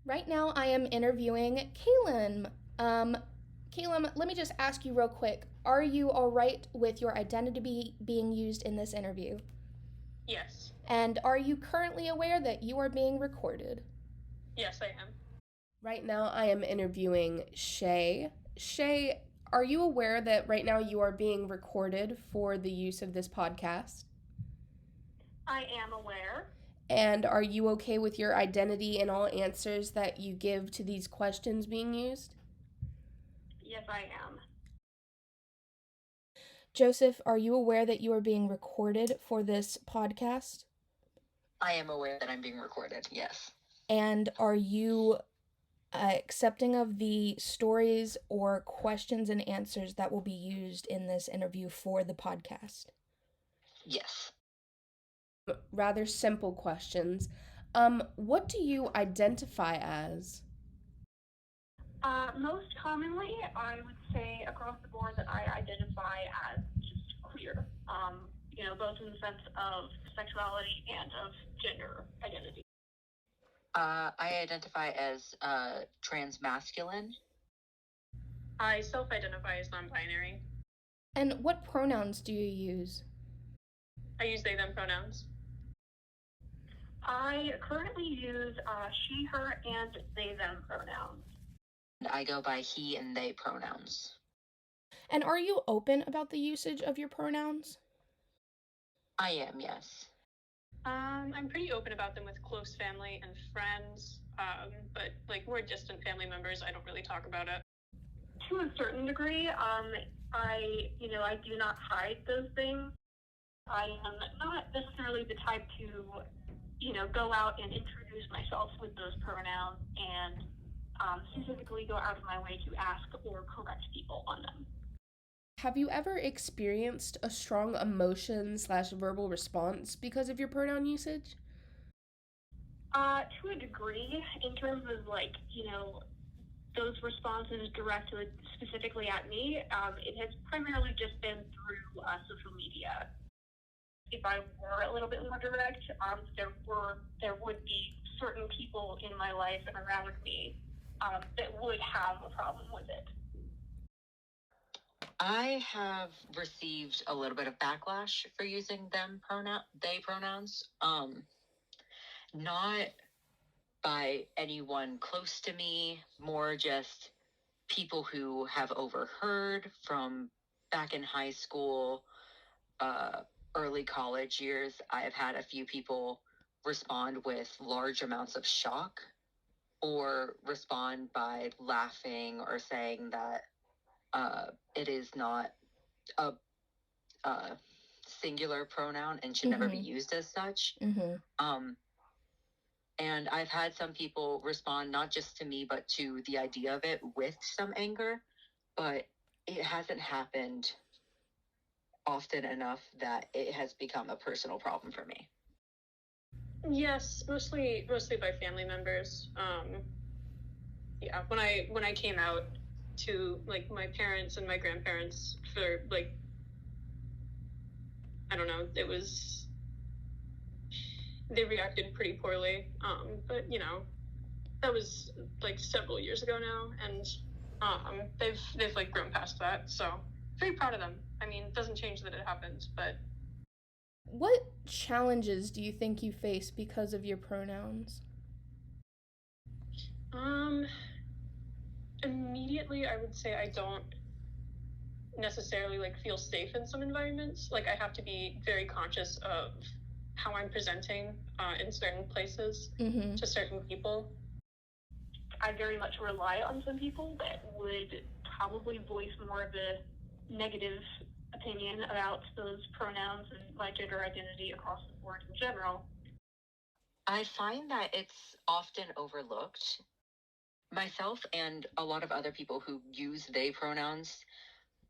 Right now, I am interviewing Kaylin. Kaylin, let me just ask you real quick. Are you all right with your identity being used in this interview? Yes. And are you currently aware that you are being recorded? Yes, I am. Right now, I am interviewing Shay. Shay, are you aware that right now you are being recorded for the use of this podcast? I am aware. And are you okay with your identity and all answers that you give to these questions being used? Yes, I am. Joseph, are you aware that you are being recorded for this podcast? I am aware that I'm being recorded, yes. And are you accepting of the stories or questions and answers that will be used in this interview for the podcast? Yes. Rather simple questions. What do you identify as? Most commonly, I would say across the board that I identify as just queer. Both in the sense of sexuality and of gender identity. I identify as transmasculine. I self-identify as non-binary. And what pronouns do you use? I use they, them pronouns. I currently use she, her, and they, them pronouns. I go by he and they pronouns. And are you open about the usage of your pronouns? I am, yes. I'm pretty open about them with close family and friends, but like more distant family members, I don't really talk about it. To a certain degree, I do not hide those things. I am not necessarily the type to, go out and introduce myself with those pronouns and specifically go out of my way to ask or correct people on them. Have you ever experienced a strong emotion/verbal response because of your pronoun usage? To a degree, in terms of those responses directed specifically at me, it has primarily just been through social media. If I were a little bit more direct, there would be certain people in my life and around me that would have a problem with it. I have received a little bit of backlash for using they pronouns. Not by anyone close to me, more just people who have overheard from back in high school, early college years. I have had a few people respond with large amounts of shock or respond by laughing or saying that it is not a singular pronoun and should never be used as such. And I've had some people respond not just to me, but to the idea of it with some anger, but it hasn't happened often enough that it has become a personal problem for me. Yes, mostly by family members. When I came out to like my parents and my grandparents for like, I don't know, they reacted pretty poorly. But that was like several years ago now, and they've like grown past that. So very proud of them. I mean, it doesn't change that it happens, but. What challenges do you think you face because of your pronouns? Immediately I would say I don't necessarily like feel safe in some environments. Like I have to be very conscious of how I'm presenting in certain places to certain people. I very much rely on some people that would probably voice more of a negative opinion about those pronouns and my gender identity across the board in general. I find that it's often overlooked. Myself and a lot of other people who use they pronouns,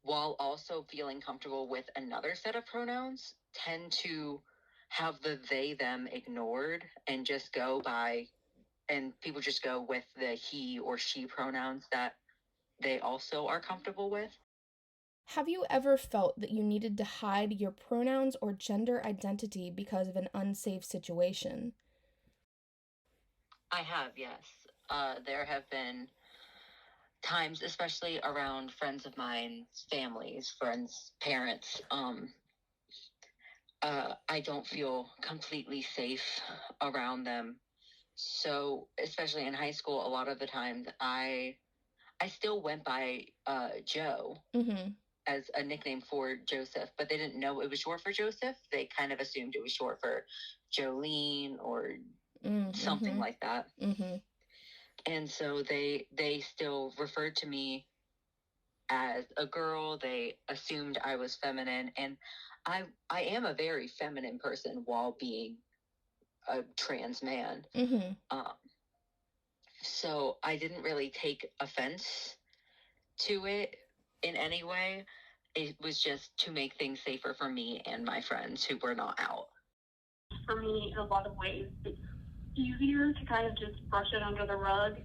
while also feeling comfortable with another set of pronouns, tend to have the they them ignored and people just go with the he or she pronouns that they also are comfortable with. Have you ever felt that you needed to hide your pronouns or gender identity because of an unsafe situation? I have, yes. there have been times, especially around friends of mine's families, friends, parents, I don't feel completely safe around them. So, especially in high school, a lot of the times I still went by Joe Mm-hmm. as a nickname for Joseph, but they didn't know it was short for Joseph. They kind of assumed it was short for Jolene or something like that. Mm-hmm. And so they still referred to me as a girl. They assumed I was feminine, and I am a very feminine person while being a trans man. Mm-hmm. So I didn't really take offense to it in any way. It was just to make things safer for me and my friends who were not out. For me, in a lot of ways, it's easier to kind of just brush it under the rug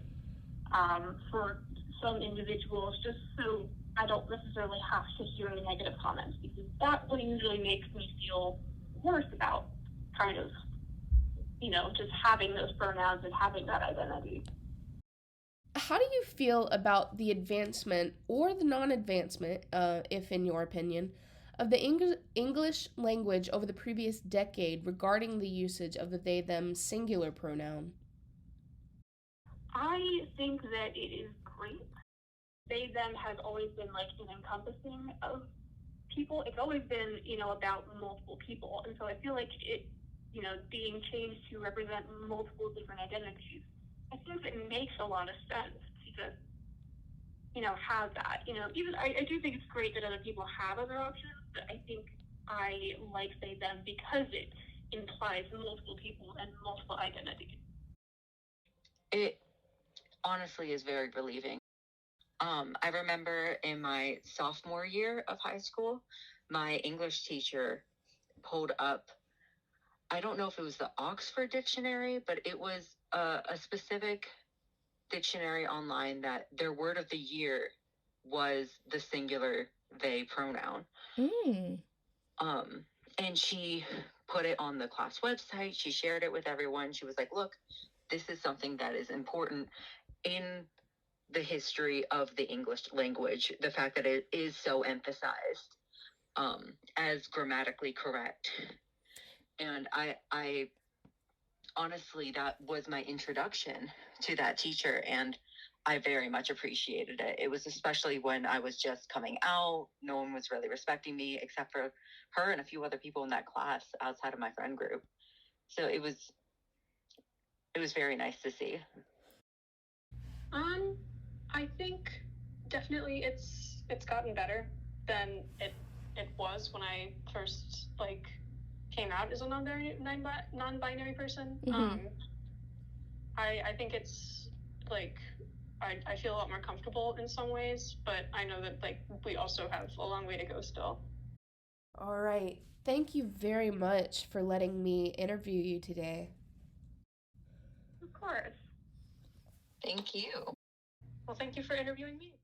for some individuals, just so I don't necessarily have to hear any negative comments, because that what usually makes me feel worse about kind of, just having those pronouns and having that identity. How do you feel about the advancement or the non advancement, if in your opinion, of the English language over the previous decade regarding the usage of the they them singular pronoun? I think that it is great. They, them has always been like an encompassing of people. It's always been, about multiple people. And so I feel like it, being changed to represent multiple different identities, I think it makes a lot of sense to just, have that. Even I do think it's great that other people have other options, but I think I like they, them because it implies multiple people and multiple identities. It honestly is very relieving. I remember in my sophomore year of high school, my English teacher pulled up, I don't know if it was the Oxford Dictionary, but it was a specific dictionary online that their word of the year was the singular they pronoun. Mm. And she put it on the class website. She shared it with everyone. She was like, look, this is something that is important in the history of the English language. The fact that it is so emphasized as grammatically correct. And I honestly, that was my introduction to that teacher, and I very much appreciated it. It was especially when I was just coming out. No one was really respecting me except for her and a few other people in that class outside of my friend group. So it was very nice to see. I think definitely it's gotten better than it was when I first came out as a non-binary person. Mm-hmm. I think it's like I feel a lot more comfortable in some ways, but I know that we also have a long way to go still. All right. Thank you very much for letting me interview you today. Of course. Thank you. Well, thank you for interviewing me.